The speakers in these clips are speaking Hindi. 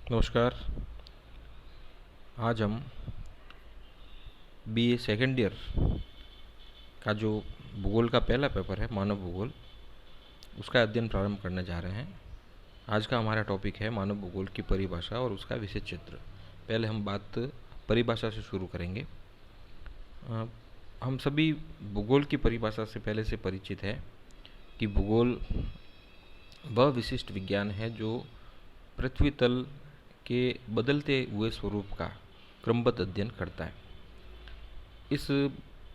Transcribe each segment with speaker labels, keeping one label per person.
Speaker 1: नमस्कार। आज हम बीए सेकेंड ईयर का जो भूगोल का पहला पेपर है मानव भूगोल, उसका अध्ययन प्रारंभ करने जा रहे हैं। आज का हमारा टॉपिक है मानव भूगोल की परिभाषा और उसका विषय चित्र। पहले हम बात परिभाषा से शुरू करेंगे। हम सभी भूगोल की परिभाषा से पहले से परिचित है कि भूगोल वह विशिष्ट विज्ञान है जो पृथ्वी तल के बदलते हुए स्वरूप का क्रमबद्ध अध्ययन करता है। इस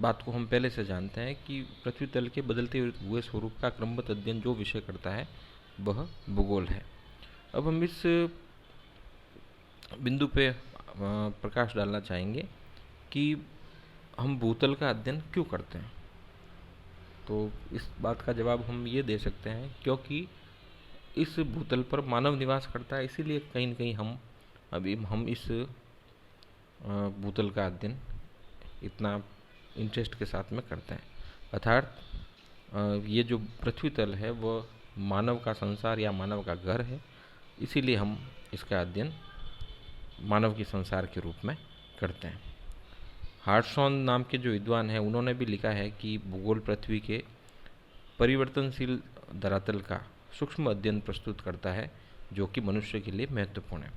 Speaker 1: बात को हम पहले से जानते हैं कि पृथ्वी तल के बदलते हुए स्वरूप का क्रमबद्ध अध्ययन जो विषय करता है वह भूगोल है। अब हम इस बिंदु पे प्रकाश डालना चाहेंगे कि हम भूतल का अध्ययन क्यों करते हैं। तो इस बात का जवाब हम ये दे सकते हैं क्योंकि इस भूतल पर मानव निवास करता है, इसीलिए कहीं न कहीं हम इस भूतल का अध्ययन इतना इंटरेस्ट के साथ में करते हैं। अर्थात ये जो पृथ्वी तल है वह मानव का संसार या मानव का घर है, इसीलिए हम इसका अध्ययन मानव के संसार के रूप में करते हैं। हार्टसॉन नाम के जो विद्वान हैं उन्होंने भी लिखा है कि भूगोल पृथ्वी के परिवर्तनशील धरातल का सूक्ष्म अध्ययन प्रस्तुत करता है जो कि मनुष्य के लिए महत्वपूर्ण है।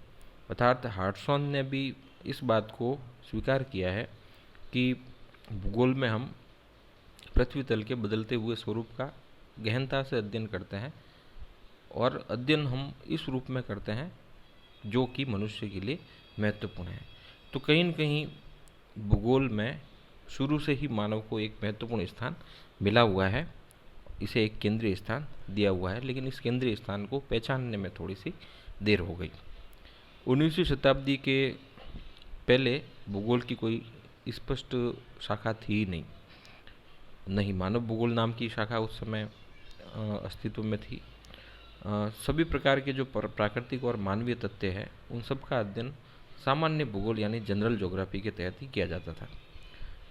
Speaker 1: अर्थात हार्टसॉन ने भी इस बात को स्वीकार किया है कि भूगोल में हम पृथ्वी तल के बदलते हुए स्वरूप का गहनता से अध्ययन करते हैं और अध्ययन हम इस रूप में करते हैं जो कि मनुष्य के लिए महत्वपूर्ण है। तो कहीं न कहीं भूगोल में शुरू से ही मानव को एक महत्वपूर्ण स्थान मिला हुआ है, इसे एक केंद्रीय स्थान दिया हुआ है, लेकिन इस केंद्रीय स्थान को पहचानने में थोड़ी सी देर हो गई। 19वीं शताब्दी के पहले भूगोल की कोई स्पष्ट शाखा थी ही नहीं मानव भूगोल नाम की शाखा उस समय अस्तित्व में थी। सभी प्रकार के जो प्राकृतिक और मानवीय तथ्य हैं उन सब का अध्ययन सामान्य भूगोल यानी जनरल ज्योग्राफी के तहत ही किया जाता था।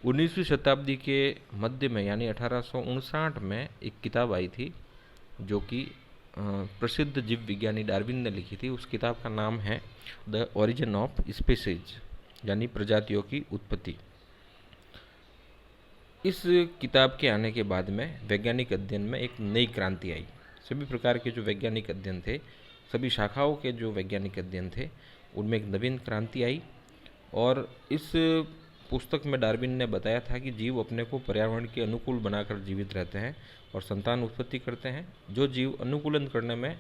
Speaker 1: 19वीं शताब्दी के मध्य में यानी 1859 में एक किताब आई थी जो कि प्रसिद्ध जीव विज्ञानी डार्विन ने लिखी थी। उस किताब का नाम है द ओरिजिन ऑफ स्पीसीज यानी प्रजातियों की उत्पत्ति। इस किताब के आने के बाद में वैज्ञानिक अध्ययन में एक नई क्रांति आई। सभी प्रकार के जो वैज्ञानिक अध्ययन थे, सभी शाखाओं के जो वैज्ञानिक अध्ययन थे, उनमें एक नवीन क्रांति आई। और इस पुस्तक में डार्विन ने बताया था कि जीव अपने को पर्यावरण के अनुकूल बनाकर जीवित रहते हैं और संतान उत्पत्ति करते हैं। जो जीव अनुकूलन करने में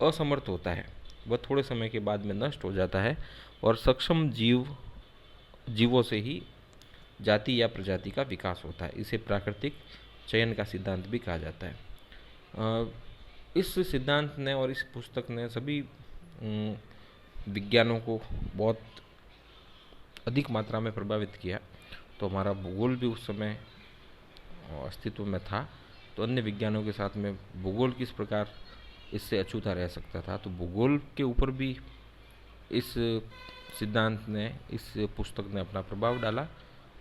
Speaker 1: असमर्थ होता है वह थोड़े समय के बाद में नष्ट हो जाता है और सक्षम जीवों से ही जाति या प्रजाति का विकास होता है। इसे प्राकृतिक चयन का सिद्धांत भी कहा जाता है। इस सिद्धांत ने और इस पुस्तक ने सभी विज्ञानों को बहुत अधिक मात्रा में प्रभावित किया। तो हमारा भूगोल भी उस समय अस्तित्व में था, तो अन्य विज्ञानों के साथ में भूगोल किस प्रकार इससे अछूता रह सकता था, तो भूगोल के ऊपर भी इस सिद्धांत ने, इस पुस्तक ने अपना प्रभाव डाला।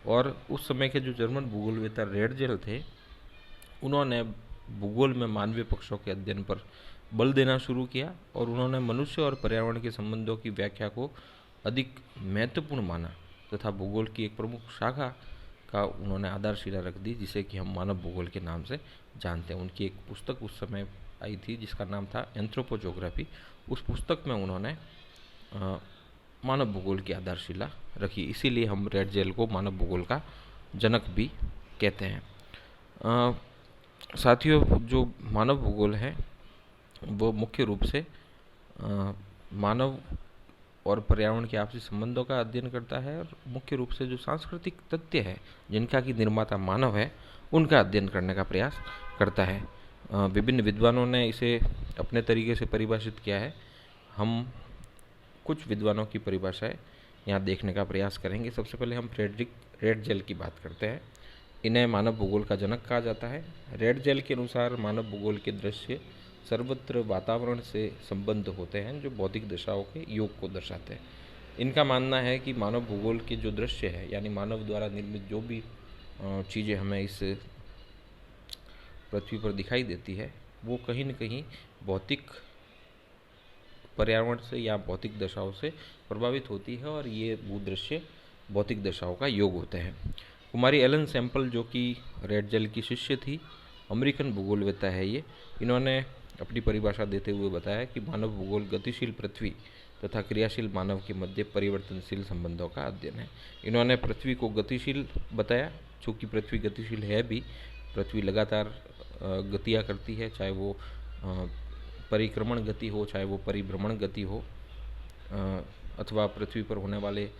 Speaker 1: और उस समय के जो जर्मन भूगोलवेत्ता रेडजेल थे, उन्होंने भूगोल में मानवीय पक्षों के अध्ययन पर बल देना शुरू किया और उन्होंने मनुष्य और पर्यावरण के संबंधों की व्याख्या को अधिक महत्वपूर्ण माना तथा भूगोल की एक प्रमुख शाखा का उन्होंने आधारशिला रख दी, जिसे कि हम मानव भूगोल के नाम से जानते हैं। उनकी एक पुस्तक उस समय आई थी जिसका नाम था एंथ्रोपोजोग्राफी। उस पुस्तक में उन्होंने मानव भूगोल की आधारशिला रखी, इसीलिए हम रेडजेल को मानव भूगोल का जनक भी कहते हैं। साथियों, जो मानव भूगोल है वो मुख्य रूप से मानव और पर्यावरण के आपसी संबंधों का अध्ययन करता है और मुख्य रूप से जो सांस्कृतिक तथ्य है जिनका कि निर्माता मानव है उनका अध्ययन करने का प्रयास करता है। विभिन्न विद्वानों ने इसे अपने तरीके से परिभाषित किया है। हम कुछ विद्वानों की परिभाषाएं यहाँ देखने का प्रयास करेंगे। सबसे पहले हम फ्रेडरिक रेडजेल की बात करते हैं। इन्हें मानव भूगोल का जनक कहा जाता है। रेडजेल के अनुसार मानव भूगोल के दृश्य सर्वत्र वातावरण से संबद्ध होते हैं जो भौतिक दशाओं के योग को दर्शाते हैं। इनका मानना है कि मानव भूगोल के जो दृश्य है यानी मानव द्वारा निर्मित जो भी चीज़ें हमें इस पृथ्वी पर दिखाई देती है वो कहीं न कहीं भौतिक पर्यावरण से या भौतिक दशाओं से प्रभावित होती है और ये भूदृश्य भौतिक दशाओं का योग होते हैं। कुमारी एलन सैम्पल, जो कि रेडजेल की शिष्य थी, अमेरिकन भूगोलवेत्ता है ये, इन्होंने अपनी परिभाषा देते हुए बताया कि मानव भूगोल गतिशील पृथ्वी तथा क्रियाशील मानव के मध्य परिवर्तनशील संबंधों का अध्ययन है। इन्होंने पृथ्वी को गतिशील बताया, चूँकि पृथ्वी गतिशील है भी, पृथ्वी लगातार गतियाँ करती है, चाहे वो परिक्रमण गति हो, चाहे वो परिभ्रमण गति हो, अथवा पृथ्वी पर होने वाले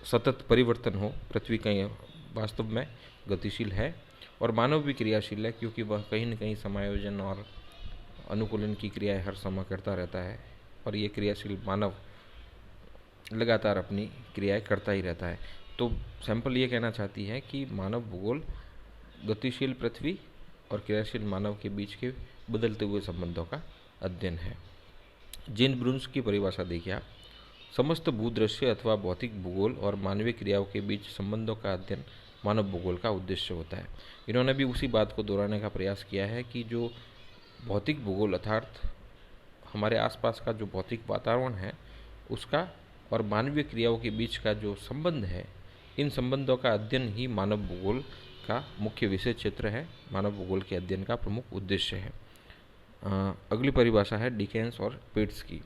Speaker 1: सतत परिवर्तन हो। पृथ्वी कहीं वास्तव में गतिशील है और मानव भी क्रियाशील है, क्योंकि वह कहीं न कहीं समायोजन और अनुकूलन की क्रियाएं हर समय करता रहता है और ये क्रियाशील मानव लगातार अपनी क्रियाएं करता ही रहता है। तो सैंपल ये कहना चाहती है कि मानव भूगोल गतिशील पृथ्वी और क्रियाशील मानव के बीच के बदलते हुए संबंधों का अध्ययन है। जीन ब्रून्स की परिभाषा देखिए आप। समस्त भूदृश्य अथवा भौतिक भूगोल और मानवीय क्रियाओं के बीच संबंधों का अध्ययन मानव भूगोल का उद्देश्य होता है। इन्होंने भी उसी बात को दोहराने का प्रयास किया है कि जो भौतिक भूगोल अर्थात हमारे आसपास का जो भौतिक वातावरण है उसका और मानवीय क्रियाओं के बीच का जो संबंध है, इन संबंधों का अध्ययन ही मानव भूगोल का मुख्य विषय क्षेत्र है, मानव भूगोल के अध्ययन का प्रमुख उद्देश्य है। अगली परिभाषा है डिकेन्स और पिट्स की।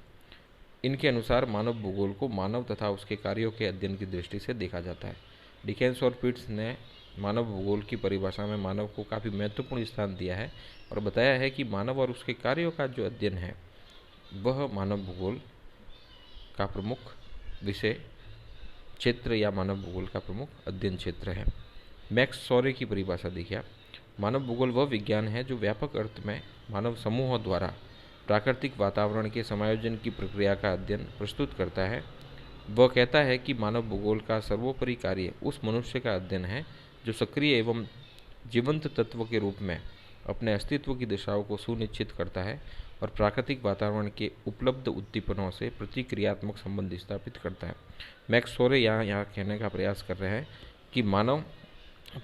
Speaker 1: इनके अनुसार मानव भूगोल को मानव तथा उसके कार्यों के अध्ययन की दृष्टि से देखा जाता है। डिकेन्स और पिट्स ने मानव भूगोल की परिभाषा में मानव को काफ़ी महत्वपूर्ण स्थान दिया है और बताया है कि मानव और उसके कार्यों का जो अध्ययन है वह मानव भूगोल का प्रमुख विषय क्षेत्र या मानव भूगोल का प्रमुख अध्ययन क्षेत्र है। मैक्स सॉरे की परिभाषा देखिए आप। मानव भूगोल वह विज्ञान है जो व्यापक अर्थ में मानव समूहों द्वारा प्राकृतिक वातावरण के समायोजन की प्रक्रिया का अध्ययन प्रस्तुत करता है। वह कहता है कि मानव भूगोल का सर्वोपरि कार्य उस मनुष्य का अध्ययन है जो सक्रिय एवं जीवंत तत्व के रूप में अपने अस्तित्व की दिशाओं को सुनिश्चित करता है और प्राकृतिक वातावरण के उपलब्ध उद्दीपनों से प्रतिक्रियात्मक संबंध स्थापित करता है। मैक्स सोरे यहाँ कहने का प्रयास कर रहे हैं कि मानव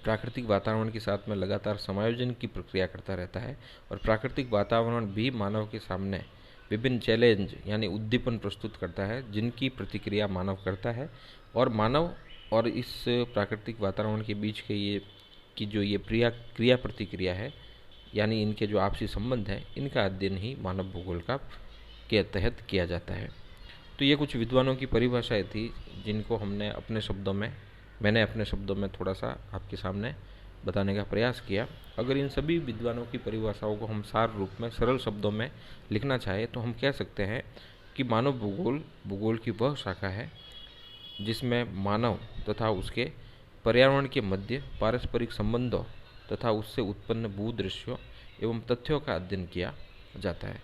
Speaker 1: प्राकृतिक वातावरण के साथ में लगातार समायोजन की प्रक्रिया करता रहता है और प्राकृतिक वातावरण भी मानव के सामने विभिन्न चैलेंज यानी उद्दीपन प्रस्तुत करता है, जिनकी प्रतिक्रिया मानव करता है और मानव और इस प्राकृतिक वातावरण के बीच के ये क्रिया प्रतिक्रिया है, यानी इनके जो आपसी संबंध हैं, इनका अध्ययन ही मानव भूगोल का के तहत किया जाता है। तो ये कुछ विद्वानों की परिभाषाएं थी जिनको मैंने अपने शब्दों में थोड़ा सा आपके सामने बताने का प्रयास किया। अगर इन सभी विद्वानों की परिभाषाओं को हम सार रूप में सरल शब्दों में लिखना चाहें तो हम कह सकते हैं कि मानव भूगोल की वह शाखा है जिसमें मानव तथा उसके पर्यावरण के मध्य पारस्परिक संबंधों तथा उससे उत्पन्न भूदृश्यों एवं तथ्यों का अध्ययन किया जाता है।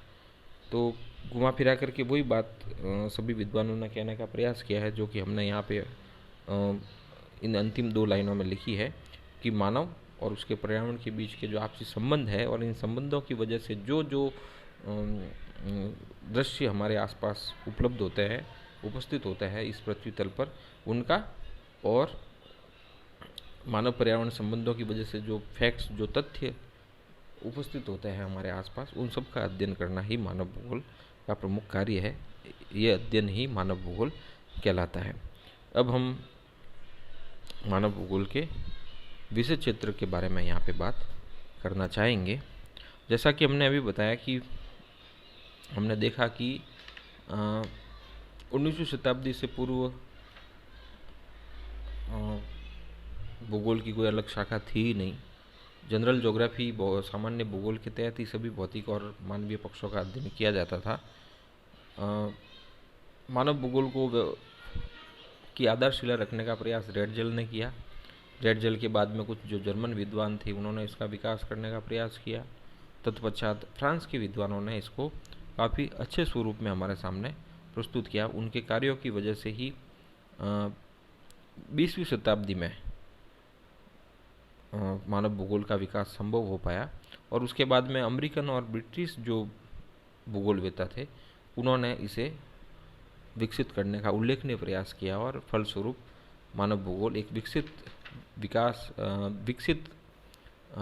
Speaker 1: तो घुमा फिरा करके वही बात सभी विद्वानों ने कहने का प्रयास किया है जो कि हमने यहाँ पे इन अंतिम 2 लाइनों में लिखी है कि मानव और उसके पर्यावरण के बीच के जो आपसी संबंध है और इन संबंधों की वजह से जो दृश्य हमारे आसपास उपस्थित होते हैं इस पृथ्वी तल पर, उनका और मानव पर्यावरण संबंधों की वजह से जो फैक्ट्स, जो तथ्य उपस्थित होते हैं हमारे आसपास, उन सब का अध्ययन करना ही मानव भूगोल का प्रमुख कार्य है। ये अध्ययन ही मानव भूगोल कहलाता है। अब हम मानव भूगोल के विषय क्षेत्र के बारे में यहाँ पे बात करना चाहेंगे। जैसा कि हमने अभी बताया कि हमने देखा कि 19वीं शताब्दी से पूर्व भूगोल की कोई अलग शाखा थी ही नहीं। जनरल ज्योग्राफी सामान्य भूगोल के तहत ही सभी भौतिक और मानवीय पक्षों का अध्ययन किया जाता था। मानव भूगोल की आधारशिला रखने का प्रयास रेडजेल ने किया। रेडजेल के बाद में कुछ जो जर्मन विद्वान थे उन्होंने इसका विकास करने का प्रयास किया। तत्पश्चात फ्रांस के विद्वानों ने इसको काफ़ी अच्छे स्वरूप में हमारे सामने प्रस्तुत किया। उनके कार्यों की वजह से ही 20वीं शताब्दी में मानव भूगोल का विकास संभव हो पाया और उसके बाद में अमेरिकन और ब्रिटिश जो भूगोलवेत्ता थे उन्होंने इसे विकसित करने का उल्लेखनीय प्रयास किया और फलस्वरूप मानव भूगोल एक विकसित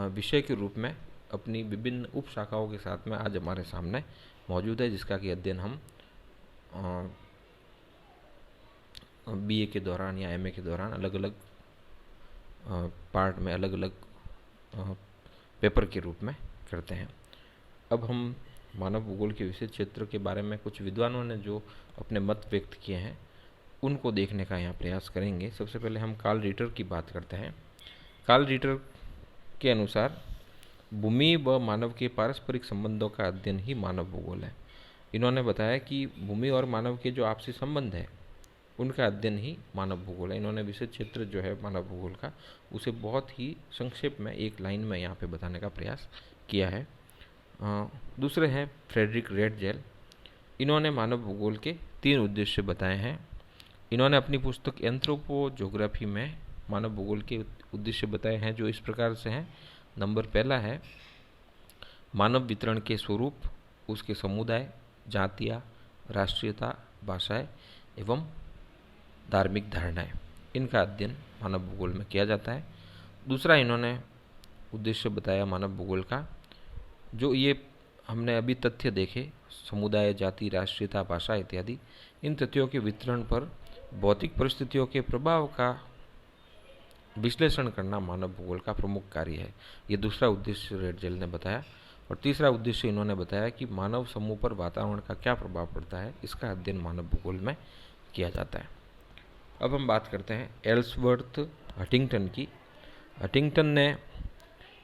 Speaker 1: विषय के रूप में अपनी विभिन्न उपशाखाओं के साथ में आज हमारे सामने मौजूद है, जिसका कि अध्ययन हम बीए के दौरान या एमए के दौरान अलग अलग पार्ट में, अलग अलग पेपर के रूप में करते हैं। अब हम मानव भूगोल के विशेष क्षेत्र के बारे में कुछ विद्वानों ने जो अपने मत व्यक्त किए हैं उनको देखने का यहाँ प्रयास करेंगे। सबसे पहले हम कार्ल रिटर की बात करते हैं। कार्ल रिटर के अनुसार भूमि व मानव के पारस्परिक संबंधों का अध्ययन ही मानव भूगोल है। इन्होंने बताया कि भूमि और मानव के जो आपसी संबंध है उनका अध्ययन ही मानव भूगोल है। इन्होंने विशेष क्षेत्र जो है मानव भूगोल का, उसे बहुत ही संक्षेप में एक लाइन में यहाँ पे बताने का प्रयास किया है। दूसरे हैं फ्रेडरिक रेडजेल। इन्होंने मानव भूगोल के 3 उद्देश्य बताए हैं। इन्होंने अपनी पुस्तक एंथ्रोपोजोग्राफी में मानव भूगोल के उद्देश्य बताए हैं, जो इस प्रकार से हैं। नंबर पहला है मानव वितरण के स्वरूप, उसके समुदाय, जातियाँ, राष्ट्रीयता, भाषाएं एवं धार्मिक धारणाएं, इनका अध्ययन मानव भूगोल में किया जाता है। दूसरा इन्होंने उद्देश्य बताया मानव भूगोल का, जो ये हमने अभी तथ्य देखे, समुदाय, जाति, राष्ट्रीयता, भाषा इत्यादि, इन तथ्यों के वितरण पर भौतिक परिस्थितियों के प्रभाव का विश्लेषण करना मानव भूगोल का प्रमुख कार्य है। ये दूसरा उद्देश्य रेडजेल ने बताया। और तीसरा उद्देश्य इन्होंने बताया कि मानव समूह पर वातावरण का क्या प्रभाव पड़ता है, इसका अध्ययन मानव भूगोल में किया जाता है। अब हम बात करते हैं एल्सवर्थ हटिंगटन की। हटिंगटन ने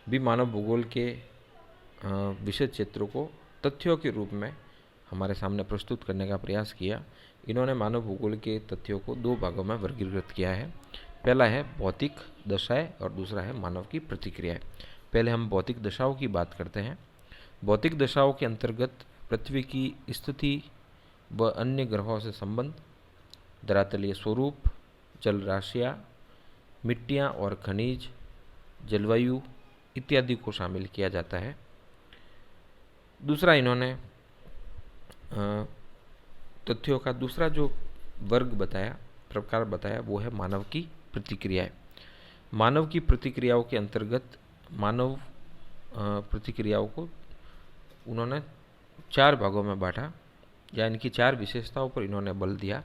Speaker 1: भी मानव भूगोल के विशेष क्षेत्रों को तथ्यों के रूप में हमारे सामने प्रस्तुत करने का प्रयास किया। इन्होंने मानव भूगोल के तथ्यों को 2 भागों में वर्गीकृत किया है। पहला है भौतिक दशाएं और दूसरा है मानव की प्रतिक्रियाएं। पहले हम भौतिक दशाओं की बात करते हैं। भौतिक दशाओं के अंतर्गत पृथ्वी की स्थिति व अन्य ग्रहों से संबंध, धरातलीय स्वरूप, जल राशियाँ, मिट्टियाँ और खनिज, जलवायु इत्यादि को शामिल किया जाता है। दूसरा इन्होंने तथ्यों का दूसरा जो वर्ग बताया, प्रकार बताया, वो है मानव की प्रतिक्रियाएं। मानव की प्रतिक्रियाओं के अंतर्गत मानव प्रतिक्रियाओं को उन्होंने 4 भागों में बांटा, या इनकी 4 विशेषताओं पर इन्होंने बल दिया।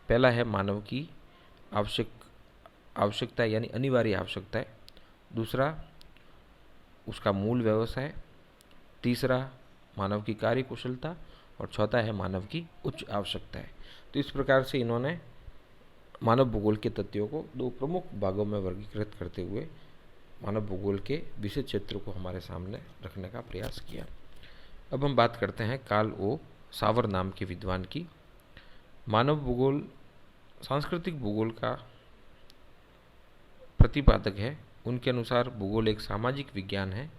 Speaker 1: पहला है मानव की आवश्यकता यानी अनिवार्य आवश्यकताएं। दूसरा उसका मूल व्यवसाय। तीसरा मानव की कार्य कुशलता। और चौथा है मानव की उच्च आवश्यकताएं। तो इस प्रकार से इन्होंने मानव भूगोल के तथ्यों को 2 प्रमुख भागों में वर्गीकृत करते हुए मानव भूगोल के विशेष क्षेत्र को हमारे सामने रखने का प्रयास किया। अब हम बात करते हैं कार्ल ओ सावर नाम के विद्वान की। मानव भूगोल सांस्कृतिक भूगोल का प्रतिपादक है। उनके अनुसार भूगोल एक सामाजिक विज्ञान है।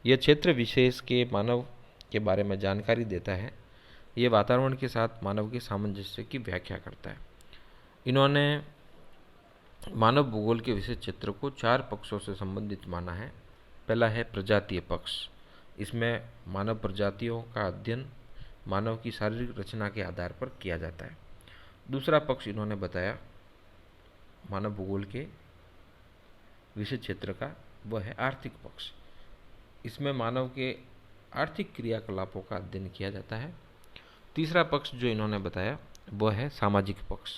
Speaker 1: यह क्षेत्र विशेष के मानव के बारे में जानकारी देता है। यह वातावरण के साथ मानव के सामंजस्य की व्याख्या करता है। इन्होंने मानव भूगोल के विशेष क्षेत्र को 4 पक्षों से संबंधित माना है। पहला है प्रजातीय पक्ष। इसमें मानव प्रजातियों का अध्ययन मानव की शारीरिक रचना के आधार पर किया जाता है। दूसरा पक्ष इन्होंने बताया मानव भूगोल के विशेष क्षेत्र का, वह है आर्थिक पक्ष। इसमें मानव के आर्थिक क्रियाकलापों का अध्ययन किया जाता है। तीसरा पक्ष जो इन्होंने बताया वह है सामाजिक पक्ष।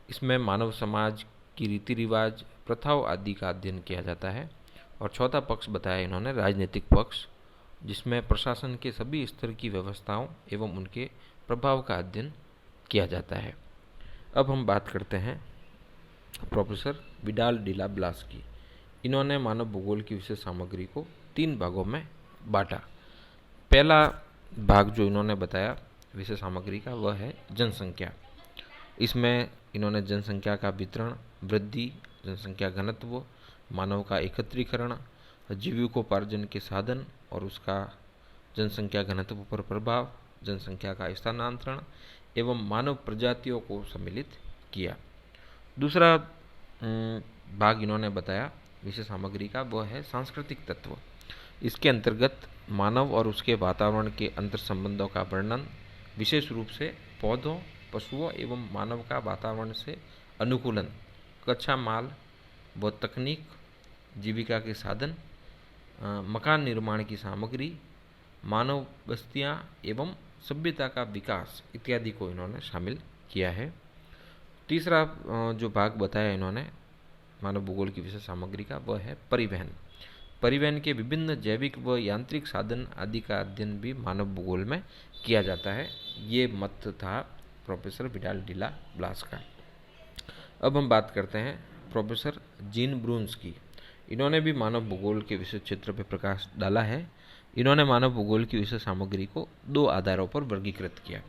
Speaker 1: इसमें मानव समाज की रीति रिवाज, प्रथाओं आदि का अध्ययन किया जाता है। और चौथा पक्ष बताया इन्होंने राजनीतिक पक्ष, जिसमें प्रशासन के सभी स्तर की व्यवस्थाओं एवं उनके प्रभाव का अध्ययन किया जाता है। अब हम बात करते हैं प्रोफेसर विडाल डिला ब्लास की। इन्होंने मानव भूगोल की विशेष सामग्री को 3 भागों में बांटा। पहला भाग जो इन्होंने बताया विशेष सामग्री का, वह है जनसंख्या। इसमें इन्होंने जनसंख्या का वितरण, वृद्धि, जनसंख्या घनत्व, मानव का एकत्रीकरण, जीविकोपार्जन के साधन और उसका जनसंख्या घनत्व पर प्रभाव, जनसंख्या का स्थानांतरण एवं मानव प्रजातियों को सम्मिलित किया। दूसरा भाग इन्होंने बताया विशेष सामग्री का, वह है सांस्कृतिक तत्व। इसके अंतर्गत मानव और उसके वातावरण के अंतर संबंधों का वर्णन, विशेष रूप से पौधों, पशुओं एवं मानव का वातावरण से अनुकूलन, कच्चा माल व तकनीक, जीविका के साधन, मकान निर्माण की सामग्री, मानव बस्तियाँ एवं सभ्यता का विकास इत्यादि को इन्होंने शामिल किया है। तीसरा जो भाग बताया इन्होंने मानव भूगोल की विषय सामग्री का, वह है परिवहन। परिवहन के विभिन्न जैविक व यांत्रिक साधन आदि का अध्ययन भी मानव भूगोल में किया जाता है। ये मत था प्रोफेसर विडाल डिला ब्लास का। अब हम बात करते हैं प्रोफेसर जीन ब्रून्स की। इन्होंने भी मानव भूगोल के विषय क्षेत्र पर प्रकाश डाला है। इन्होंने मानव भूगोल की विषय सामग्री को दो आधारों पर वर्गीकृत किया।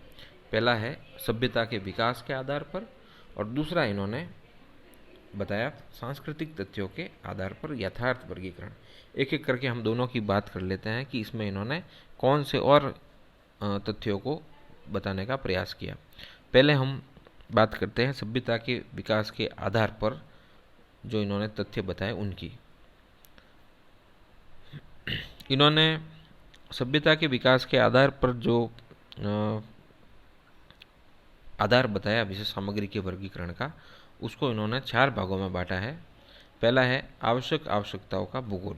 Speaker 1: पहला है सभ्यता के विकास के आधार पर, और दूसरा इन्होंने बताया सांस्कृतिक तथ्यों के आधार पर यथार्थ वर्गीकरण। एक एक करके हम दोनों की बात कर लेते हैं कि इसमें इन्होंने कौन से और तथ्यों को बताने का प्रयास किया। पहले हम बात करते हैं सभ्यता के विकास के आधार पर जो इन्होंने तथ्य बताए उनकी। इन्होंने सभ्यता के विकास के आधार पर जो आधार बताया विशेष सामग्री के वर्गीकरण का, उसको इन्होंने 4 भागों में बांटा है। पहला है आवश्यकताओं का भूगोल।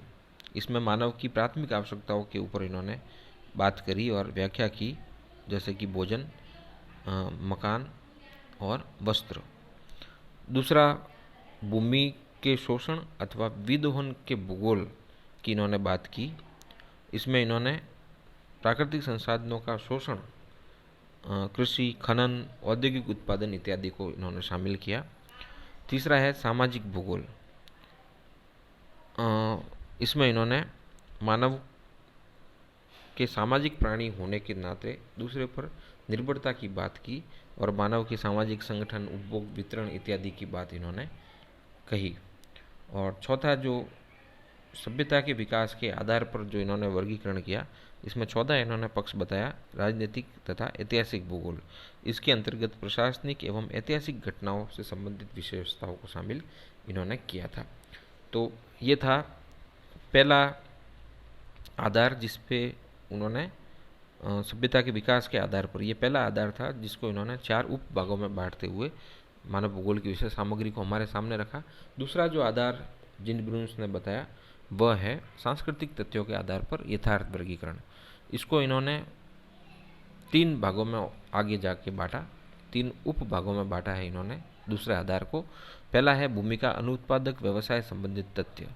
Speaker 1: इसमें मानव की प्राथमिक आवश्यकताओं के ऊपर इन्होंने बात करी और व्याख्या की, जैसे कि भोजन, मकान और वस्त्र। दूसरा भूमि के शोषण अथवा विदोहन के भूगोल की इन्होंने बात की। इसमें इन्होंने प्राकृतिक संसाधनों का शोषण, कृषि, खनन, औद्योगिक उत्पादन इत्यादि को इन्होंने शामिल किया। तीसरा है सामाजिक भूगोल। इसमें इन्होंने मानव के सामाजिक प्राणी होने के नाते दूसरे पर निर्भरता की बात की और मानव के सामाजिक संगठन, उपभोग, वितरण इत्यादि की बात इन्होंने कही। और चौथा जो सभ्यता के विकास के आधार पर जो इन्होंने वर्गीकरण किया, इसमें 14 इन्होंने पक्ष बताया, राजनीतिक तथा ऐतिहासिक भूगोल। इसके अंतर्गत प्रशासनिक एवं ऐतिहासिक घटनाओं से संबंधित विशेषताओं को शामिल इन्होंने किया था। तो ये था पहला आधार जिस पे उन्होंने सभ्यता के विकास के आधार पर, ये पहला आधार था जिसको इन्होंने 4 उप भागों में बांटते हुए मानव भूगोल की विशेष सामग्री को हमारे सामने रखा। दूसरा जो आधार जिन ब्रून्स ने बताया वह है सांस्कृतिक तथ्यों के आधार पर यथार्थ वर्गीकरण। इसको इन्होंने 3 भागों में आगे जाके बांटा, 3 उप भागों में बांटा है इन्होंने दूसरे आधार को। पहला है भूमि का अनुत्पादक व्यवसाय संबंधित तथ्य।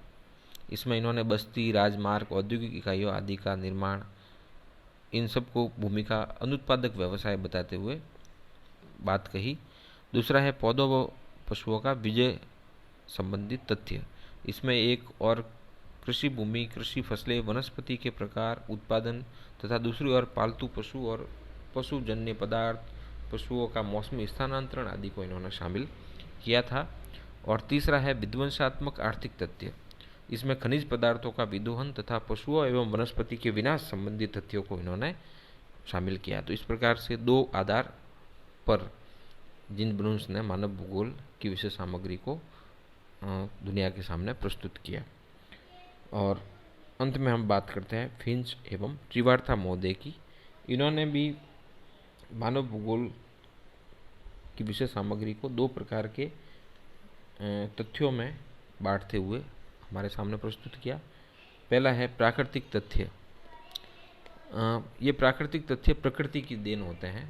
Speaker 1: इसमें इन्होंने बस्ती, राजमार्ग, औद्योगिक इकाइयों आदि का निर्माण, इन सब को भूमि का अनुत्पादक व्यवसाय बताते हुए बात कही। दूसरा है पौधों व पशुओं का विजय संबंधित तथ्य। इसमें एक और कृषि भूमि, कृषि फसलें, वनस्पति के प्रकार, उत्पादन तथा दूसरी ओर पालतू पशु और पशुजन्य पदार्थ, पशुओं का मौसमी स्थानांतरण आदि को इन्होंने शामिल किया था। और तीसरा है विध्वंसात्मक आर्थिक तथ्य। इसमें खनिज पदार्थों का विदोहन तथा पशुओं एवं वनस्पति के विनाश संबंधी तथ्यों को इन्होंने शामिल किया। तो इस प्रकार से 2 आधार पर जिन ब्रून्स ने मानव भूगोल की विशेष सामग्री को दुनिया के सामने प्रस्तुत किया। और अंत में हम बात करते हैं फिंच एवं त्रिवार्था महोदय की। इन्होंने भी मानव भूगोल की विशेष सामग्री को 2 प्रकार के तथ्यों में बांटते हुए हमारे सामने प्रस्तुत किया। पहला है प्राकृतिक तथ्य। ये प्राकृतिक तथ्य प्रकृति की देन होते हैं।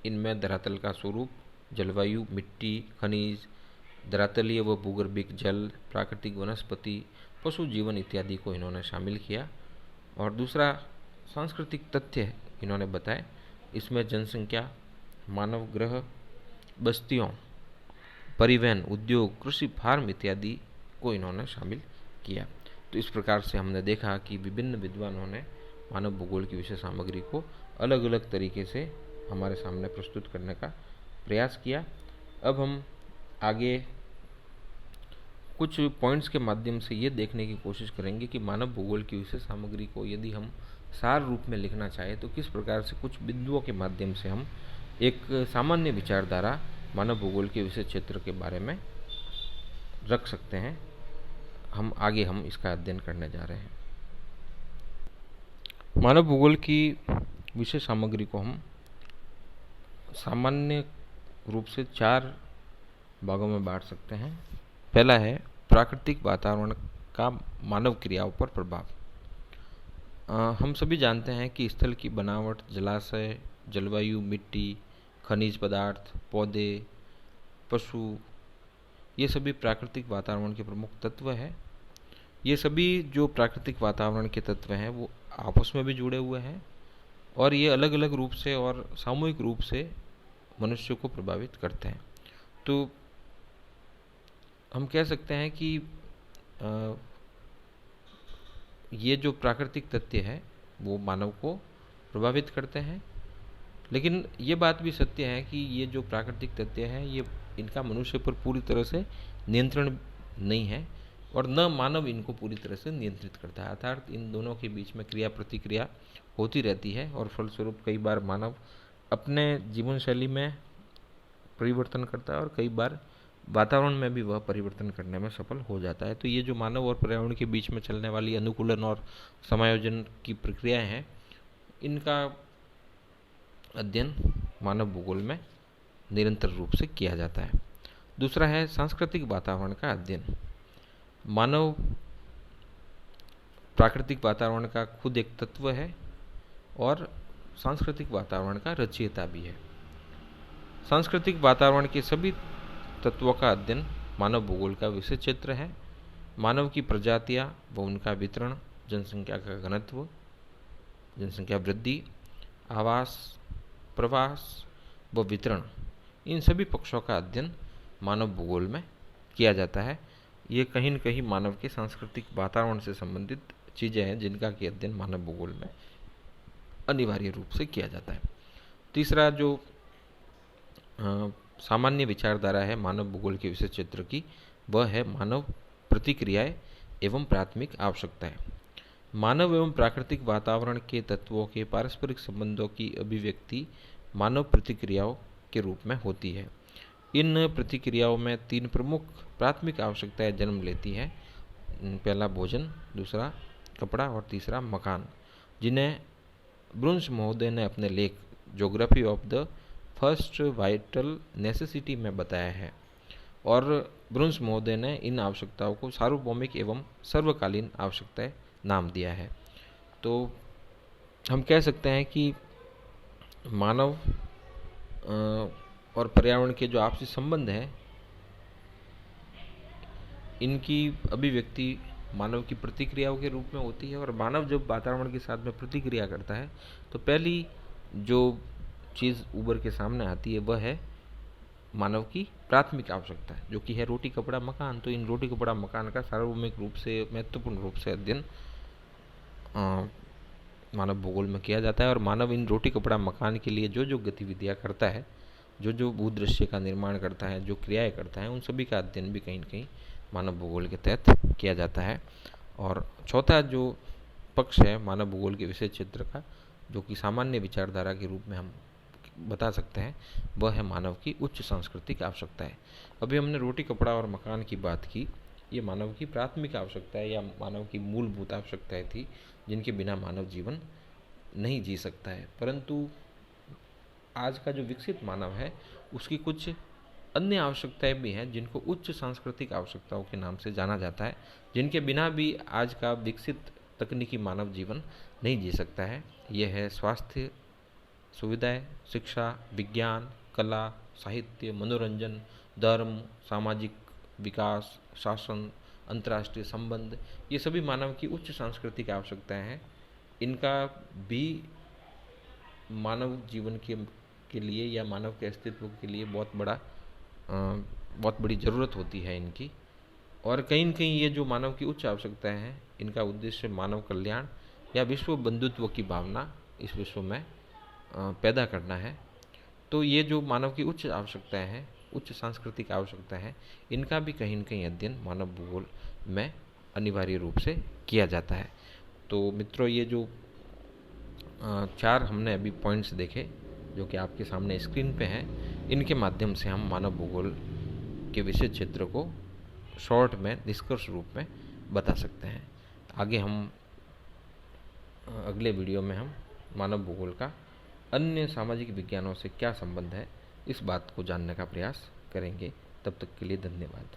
Speaker 1: इनमें धरातल का स्वरूप, जलवायु, मिट्टी, खनिज, धरातलीय व भूगर्भिक जल, प्राकृतिक वनस्पति, पशु जीवन इत्यादि को इन्होंने शामिल किया। और दूसरा सांस्कृतिक तथ्य इन्होंने बताए। इसमें जनसंख्या, मानव ग्रह, बस्तियों, परिवहन, उद्योग, कृषि फार्म इत्यादि को इन्होंने शामिल किया। तो इस प्रकार से हमने देखा कि विभिन्न विद्वानों ने मानव भूगोल की विशेष सामग्री को अलग अलग तरीके से हमारे सामने प्रस्तुत करने का प्रयास किया। अब हम आगे कुछ पॉइंट्स के माध्यम से ये देखने की कोशिश करेंगे कि मानव भूगोल की विशेष सामग्री को यदि हम सार रूप में लिखना चाहें तो किस प्रकार से कुछ बिंदुओं के माध्यम से हम एक सामान्य विचारधारा मानव भूगोल के विशेष क्षेत्र के बारे में रख सकते हैं। हम इसका अध्ययन करने जा रहे हैं। मानव भूगोल की विशेष सामग्री को हम सामान्य रूप से 4 भागों में बांट सकते हैं। पहला है प्राकृतिक वातावरण का मानव क्रियाओं पर प्रभाव। हम सभी जानते हैं कि स्थल की बनावट, जलाशय, जलवायु, मिट्टी, खनिज पदार्थ, पौधे, पशु, ये सभी प्राकृतिक वातावरण के प्रमुख तत्व हैं। ये सभी जो प्राकृतिक वातावरण के तत्व हैं वो आपस में भी जुड़े हुए हैं और ये अलग अलग रूप से और सामूहिक रूप से मनुष्य को प्रभावित करते हैं। तो हम कह सकते हैं कि ये जो प्राकृतिक तत्व है वो मानव को प्रभावित करते हैं, लेकिन ये बात भी सत्य है कि ये जो प्राकृतिक तत्व हैं ये इनका मनुष्य पर पूरी तरह से नियंत्रण नहीं है और न मानव इनको पूरी तरह से नियंत्रित करता है। अर्थात इन दोनों के बीच में क्रिया प्रतिक्रिया होती रहती है और फलस्वरूप कई बार मानव अपने जीवन शैली में परिवर्तन करता है और कई बार वातावरण में भी वह परिवर्तन करने में सफल हो जाता है। तो ये जो मानव और पर्यावरण के बीच में चलने वाली अनुकूलन और समायोजन की प्रक्रियाएं हैं, इनका अध्ययन मानव भूगोल में निरंतर रूप से किया जाता है। दूसरा है सांस्कृतिक वातावरण का अध्ययन। मानव प्राकृतिक वातावरण का खुद एक तत्व है और सांस्कृतिक वातावरण का रचयिता भी है। सांस्कृतिक वातावरण के सभी तत्वों का अध्ययन मानव भूगोल का विषय क्षेत्र है। मानव की प्रजातियां व उनका वितरण, जनसंख्या का घनत्व, जनसंख्या वृद्धि, आवास, प्रवास व वितरण, इन सभी पक्षों का अध्ययन मानव भूगोल में किया जाता है। ये कहीं न कहीं मानव के सांस्कृतिक वातावरण से संबंधित चीज़ें हैं जिनका कि अध्ययन मानव भूगोल में अनिवार्य रूप से किया जाता है। तीसरा जो सामान्य विचारधारा है मानव भूगोल के विषय क्षेत्र की, वह है मानव प्रतिक्रियाएं एवं प्राथमिक आवश्यकताएं। मानव एवं प्राकृतिक वातावरण के तत्वों के पारस्परिक संबंधों की अभिव्यक्ति मानव प्रतिक्रियाओं के रूप में होती है। इन प्रतिक्रियाओं में तीन प्रमुख प्राथमिक आवश्यकताएं जन्म लेती हैं। पहला भोजन, दूसरा कपड़ा और तीसरा मकान, जिन्हें ब्रुन्स महोदय ने अपने लेख geography of the first vital necessity में बताया है और ब्रुन्स महोदय ने इन आवश्यकताओं को सार्वभौमिक एवं सर्वकालीन आवश्यकताएं नाम दिया है। तो हम कह सकते हैं कि मानव और पर्यावरण के जो आपसी संबंध हैं, इनकी अभिव्यक्ति मानव की प्रतिक्रियाओं के रूप में होती है और मानव जब वातावरण के साथ में प्रतिक्रिया करता है तो पहली जो चीज़ उभर के सामने आती है वह है मानव की प्राथमिक आवश्यकता, जो कि है रोटी, कपड़ा, मकान। तो इन रोटी, कपड़ा, मकान का सार्वभौमिक रूप से, महत्वपूर्ण रूप से अध्ययन मानव भूगोल में किया जाता है और मानव इन रोटी, कपड़ा, मकान के लिए जो जो गतिविधियाँ करता है, जो जो भूदृश्य का निर्माण करता है, जो क्रियाएं करता है, उन सभी का अध्ययन भी कहीं न कहीं मानव भूगोल के तहत किया जाता है। और चौथा जो पक्ष है मानव भूगोल के विषय क्षेत्र का, जो कि सामान्य विचारधारा के रूप में हम बता सकते हैं, वह है मानव की उच्च सांस्कृतिक आवश्यकताएं। अभी हमने रोटी, कपड़ा और मकान की बात की। ये मानव की प्राथमिक आवश्यकताएं या मानव की मूलभूत आवश्यकताएं थी जिनके बिना मानव जीवन नहीं जी सकता है। परंतु आज का जो विकसित मानव है उसकी कुछ अन्य आवश्यकताएं भी हैं जिनको उच्च सांस्कृतिक आवश्यकताओं के नाम से जाना जाता है, जिनके बिना भी आज का विकसित तकनीकी मानव जीवन नहीं जी सकता है। यह है स्वास्थ्य सुविधाएं, शिक्षा, विज्ञान, कला, साहित्य, मनोरंजन, धर्म, सामाजिक विकास, शासन, अंतर्राष्ट्रीय संबंध। ये सभी मानव की उच्च सांस्कृतिक आवश्यकताएं हैं। इनका भी मानव जीवन के लिए या मानव के अस्तित्व के लिए बहुत बड़ी ज़रूरत होती है इनकी। और कहीं न कहीं ये जो मानव की उच्च आवश्यकताएं हैं, इनका उद्देश्य मानव कल्याण या विश्व बंधुत्व की भावना इस विश्व में पैदा करना है। तो ये जो मानव की उच्च आवश्यकताएं हैं, उच्च सांस्कृतिक आवश्यकताएं हैं, इनका भी कहीं न कहीं अध्ययन मानव भूगोल में अनिवार्य रूप से किया जाता है। तो मित्रों, ये जो चार हमने अभी पॉइंट्स देखे जो कि आपके सामने स्क्रीन पे हैं, इनके माध्यम से हम मानव भूगोल के विषय क्षेत्र को शॉर्ट में निष्कर्ष रूप में बता सकते हैं। आगे हम अगले वीडियो में हम मानव भूगोल का अन्य सामाजिक विज्ञानों से क्या संबंध है, इस बात को जानने का प्रयास करेंगे। तब तक के लिए धन्यवाद।